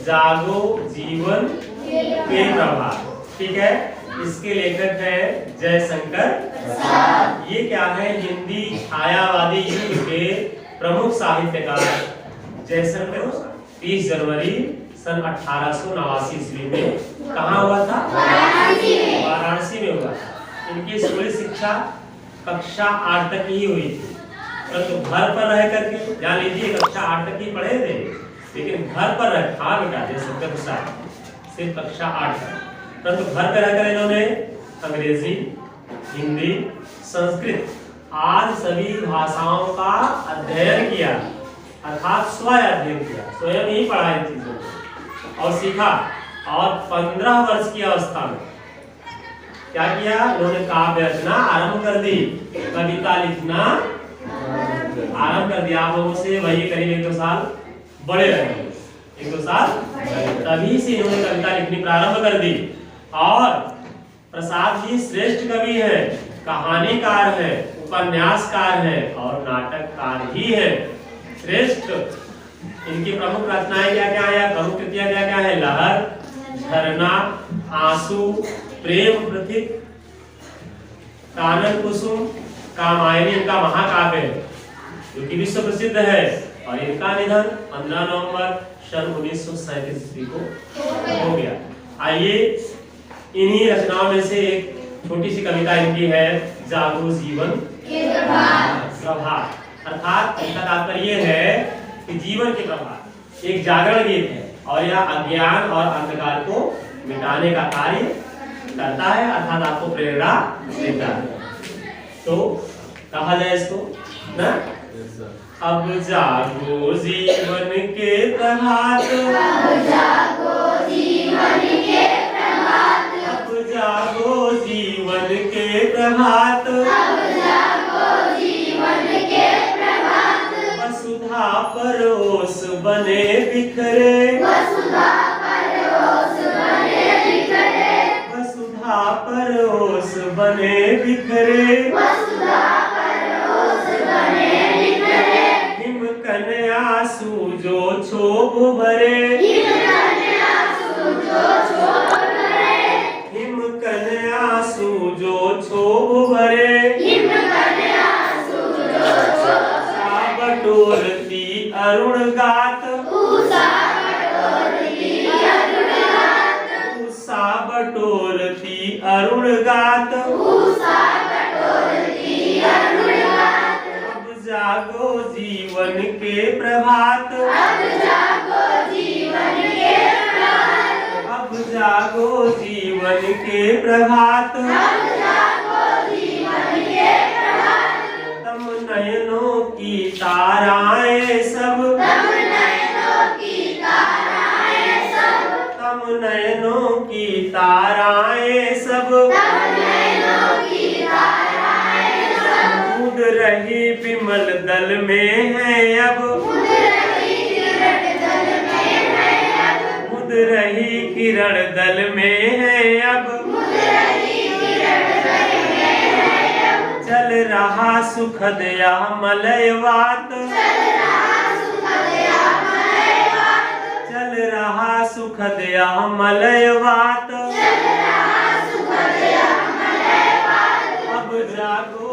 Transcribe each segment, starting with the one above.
जागो जीवन के प्रभात। ठीक है, इसके लेखक है जयशंकर प्रसाद। ये क्या है, हिंदी छायावादी युग के प्रमुख साहित्यकार जयशंकर। 30 जनवरी सन 1889 ईस्वी में कहाँ हुआ था? वाराणसी में हुआ था। इनकी स्कूली शिक्षा कक्षा 8 तक ही हुई थी, परंतु घर पर रह करके, जान लीजिए कक्षा 8 तक ही पढ़े थे, लेकिन घर पर रह था बेटा जयशंकर प्रसाद सिर्फ कक्षा 8 तक, परंतु घर पर रहकर इन्होंने अंग्रेजी, हिंदी, संस्कृत आदि सभी भाषाओं का अध्ययन किया, अर्थात स्वयं अध्ययन किया, स्वयं ही पढ़ा इन चीजों को और सीखा। और 15 वर्ष की अवस्था में क्या किया, उन्होंने काव्य रचना आरंभ कर दी, कविता लिखना आरंभ कर दिया। आप लोगों से वही करीब 1-2 साल बड़े रहे, 1-2 साल तभी से इन्होंने कविता लिखनी प्रारंभ कर दी। और प्रसाद जी श्रेष्ठ कवि हैं, कहानीकार हैं, उपन्यासकार हैं और नाटककार ही हैं। श्रेष्ठ इनकी प्रमुख रचनाएं क्या क्या है, प्रमुख कृतियां क्या क्या है? लहर, झरना, आंसू, प्रेम प्रतीक, कानन कुसुम, कामायनी इनका महाकाव्य है जो कि विश्व प्रसिद्ध है। और इनका निधन 15 नवंबर सन 1937 ईस्वी को हो गया। आइए इन्हीं रचनाओं में से एक छोटी सी कविता इनकी है, जागो जीवन के प्रभात। अर्थात इनका तात्पर्य है कि जीवन के प्रभात एक जागरण गीत है और यह अज्ञान और अंधकार को मिटाने का कार्य करता है, अर्थात आपको प्रेरणा देता है। तो कहा जाए इसको ना, अब जागो जीवन के प्रभात, अब जागो जीवन के प्रभात, अब जागो जीवन के प्रभात, अब जागो जीवन के प्रभात। वसुधा परोस बने बिखरे, वसुधा परोस बने बिखरे, वसुधा परोस बने बिखरे, वसुधा परोस बने बिखरे। हिमकन आंसू जो क्षोभ भरे, हिमकन आंसू जो क्षोभ भरे, हिमकन आंसू जो क्षोभ भरे, हिमकन आंसू जो क्षोभ भरे। बटोरती अरुण गात, उषा बटोरती अरुण गात, उषा बटोरती अरुण गात, उषा बटोरती अरुण गात। अब जागो जीवन के प्रभात, अब जागो जीवन के प्रभात, अब जागो जीवन के प्रभात, अब जागो जीवन के प्रभात। तम नयनों की ताराएं सब, तम नयनों की ताराएं सब, तम नयनों की ताराएं सब, तम नयनों की ताराएं सब। कूद रही विमल दल में है अब, कूद रही किरण दल में है अब, कूद रही किरण दल में है अब, कूद रही किरण दल में है अब। चल रहा सुखद या मलयवात, चल रहा सुखद या मलयवात, चल रहा सुखद या मलयवात, चल रहा सुखद या मलयवात। अब जागो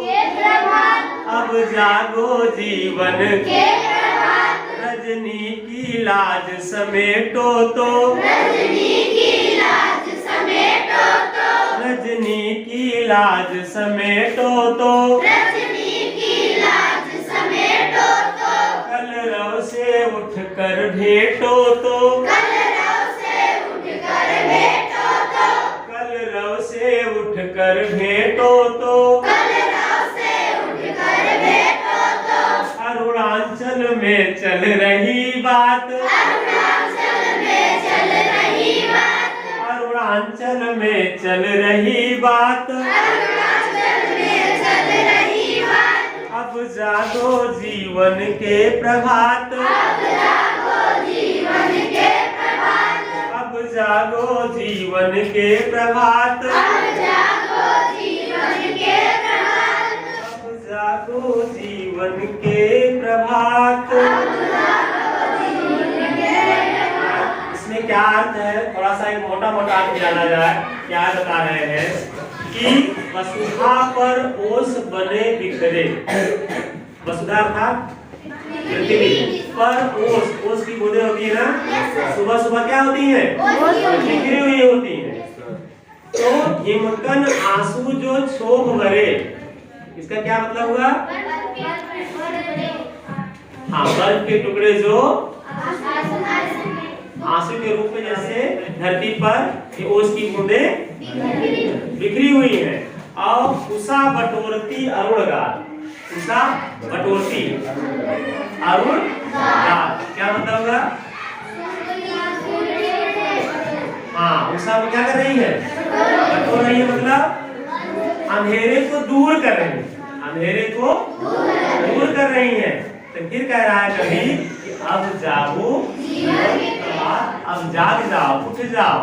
अब जागो जीवन के प्रभात, रजनी की लाज समेटो तो, रजनी की लाज समेटो तो, रजनी की लाज समेटो तो, रजनी की लाज समेटो तो। कलरव से उठकर भेंटो तो, कलरव से उठकर भेंटो तो, कलरव से उठकर भेंटो तो, कलरव से उठकर भेंटो तो। अरुणाचल में चल रही बात, अरुणाचल में चल रही बात, अरुणाचल में चल रही बात, अरुणाचल में चल रही बात। अब जागो जीवन के प्रभात, अब जागो जीवन के प्रभात, अब जागो जीवन के प्रभात, अब जागो जीवन के प्रभात, अब जागो जीवन के प्रभात। इसमें क्या अर्थ है, थोड़ा सा एक मोटा मोटा अर्थ जाना जाए। क्या बता रहे हैं कि वसुधा पर ओस बने बिखरे, वसुधा अर्थात पृथ्वी पर ओस की बूंदें होती है ना, सुबह सुबह क्या होती है, बिखरी हुई होती है। तो हिमकन आंसू जो क्षोभ भरे, इसका क्या मतलब हुआ, हाँ, बर्फ के टुकड़े जो आंसू के रूप में जैसे धरती पर ओस की बूंदें बिखरी हुई है। और उषा बटोरती अरुण गाल, उषा बटोरती अरुण गाल, क्या मतलब होगा, हाँ, उषा वो क्या कर रही है, बटोर रही है, मतलब अंधेरे को दूर कर रही है, अंधेरे को दूर कर रही है। तो फिर कह रहा है कभी कि अब जागो, अब जाग जाओ, उठ जाओ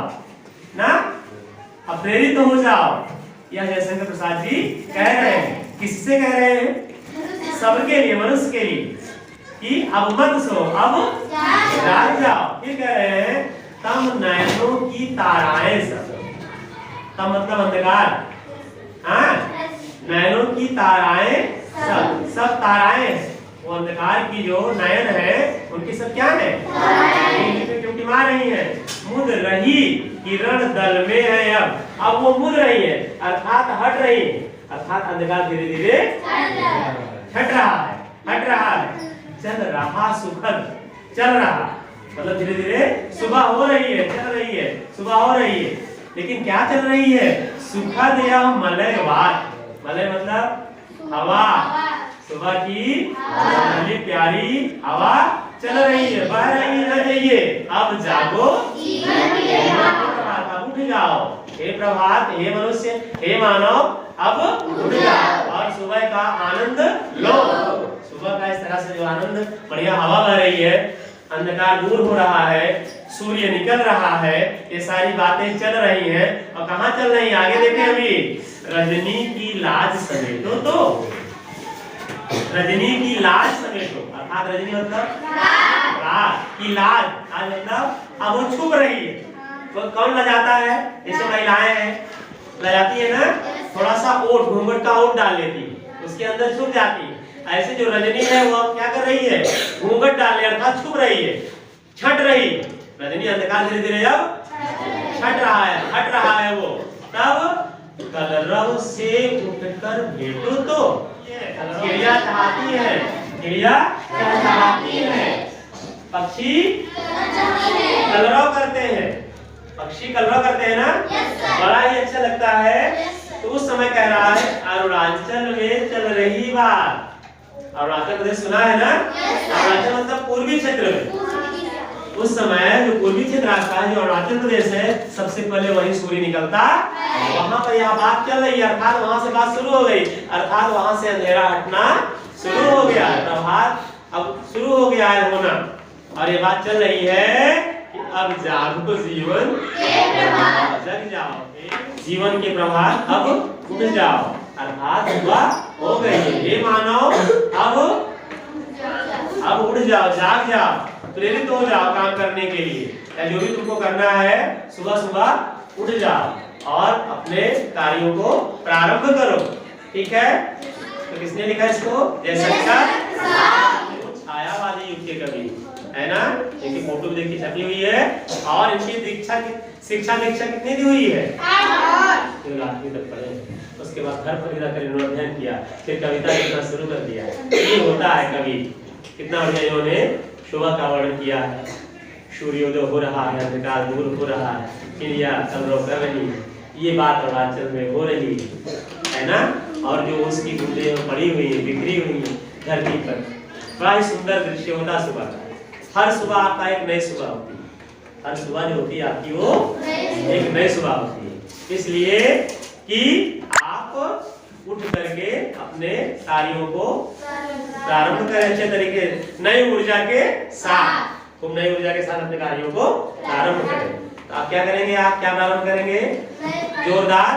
ना, अब प्रेरित हो जाओ। यह जयशंकर प्रसाद जी कह रहे हैं। किससे कह रहे हैं, सबके लिए, मनुष्य के लिए, कि अब मत सो, अब जाग जाओ। फिर कह रहे हैं तम नयनों की ताराएं सब, तम मतलब अंधकार, हाँ, नयनों की ताराएं सब, सब ताराएं, वो अंधकार की जो नयन है उनकी सब क्या है, क्योंकि मार रही है, मुद रही किरण दल में है। अब वो मुद रही है, अर्थात हट रही है, अर्थात अंधकार धीरे धीरे हट रहा है, हट रहा है। चल रहा सुखद, चल रहा मतलब धीरे धीरे सुबह हो रही है, चल रही है, सुबह हो रही है। लेकिन क्या चल रही है, सुखद या मलयवार, मलय मतलब हवा, सुबह की ठंडी प्यारी हवा चल रही है, बह रही है, जाइए अब जागो, अब उठ जाओ, हे प्रभात, हे मनुष्य, हे मानव, अब उठ जाओ और सुबह का आनंद लो। सुबह का इस तरह से जो आनंद, बढ़िया हवा बह रही है, अंधकार दूर हो रहा है, सूर्य निकल रहा है, ये सारी बातें चल रही हैं। और कहाँ चल रही है, आगे देखें अभी, रजनी की लाज समेटो, तो रजनी की लाज समेटो, अर्थात रजनी मतलब रात की लाज, आज मतलब अब वो छुप रही है। तो कौन लजाता है, जैसे महिलाएं हैं लजाती है ना, थोड़ा सा ओट, घूंघट का ओट डाल लेती है, उसके अंदर छुप जाती है। ऐसे जो रजनी है वो क्या कर रही है, घूंघट डाल ले, अर्थात छुप रही है, छट रही है। रजनी अंधकार धीरे धीरे अब छट रहा है, हट रहा है वो। तब कलरव से उठकर भेटो, तो चिड़िया चाहती है, चिड़िया चाहती है, पक्षी कलरव करते हैं, पक्षी कलरव करते हैं ना, बड़ा ही अच्छा लगता है। तो उस समय कह रहा है अरुणाचल में चल रही बात, अरुणाचल प्रदेश सुना है ना, अरुणाचल मतलब पूर्वी क्षेत्र में, उस समय जो पूर्वी क्षेत्र आता है, जो अरुणाचल प्रदेश है, सबसे पहले वही सूर्य निकलता, वहां पर यह बात चल रही है, अर्थात वहां से बात शुरू हो गई, अर्थात वहां से अंधेरा हटना शुरू हो गया, प्रभात अब शुरू हो गया है होना। और ये बात चल रही है कि अब जागो जीवन, जग जाओ, जीवन के प्रभात अब उठ जाओ, अर्थात सुबह हो गई है, हे मानव अब उठ जाओ, जाग जाओ, प्रेरित हो जाओ काम करने के लिए, या जो भी तुमको करना है, सुबह सुबह उठ जाओ और अपने कार्यों को प्रारंभ करो। ठीक है, तो किसने लिखा इसको, जयशंकर, छायावादी युग के कवि है ना, इनकी फोटो भी देखी छपी हुई है। और इनकी दीक्षा शिक्षा दीक्षा कितनी दी हुई है, 8वीं तक पढ़े, उसके बाद घर पर जाकर इन्होंने अध्ययन किया, फिर कविता लिखना शुरू कर दिया। ये होता है कवि, कितना बढ़िया इन्होंने शोभा का वर्णन किया है। सूर्योदय हो रहा है, अंधकार दूर हो रहा है, चिड़िया कलरव कर रही है, ये बात अरुणाचल में हो रही है ना। और जो उसकी बूंदें पड़ी हुई है, बिखरी हुई है धरती पर, बड़ा ही सुंदर दृश्य होता सुबह का। हर सुबह आपका एक नई सुबह होती है, हर सुबह जो होती है आपकी वो एक नई सुबह होती है। इसलिए कि आप उठ करके अपने कार्यों को प्रारंभ करें अच्छे तरीके, नई ऊर्जा के साथ, खूब नई ऊर्जा के साथ अपने कार्यों को प्रारंभ करें। तो आप क्या करेंगे, आप क्या प्रारंभ करेंगे, जोरदार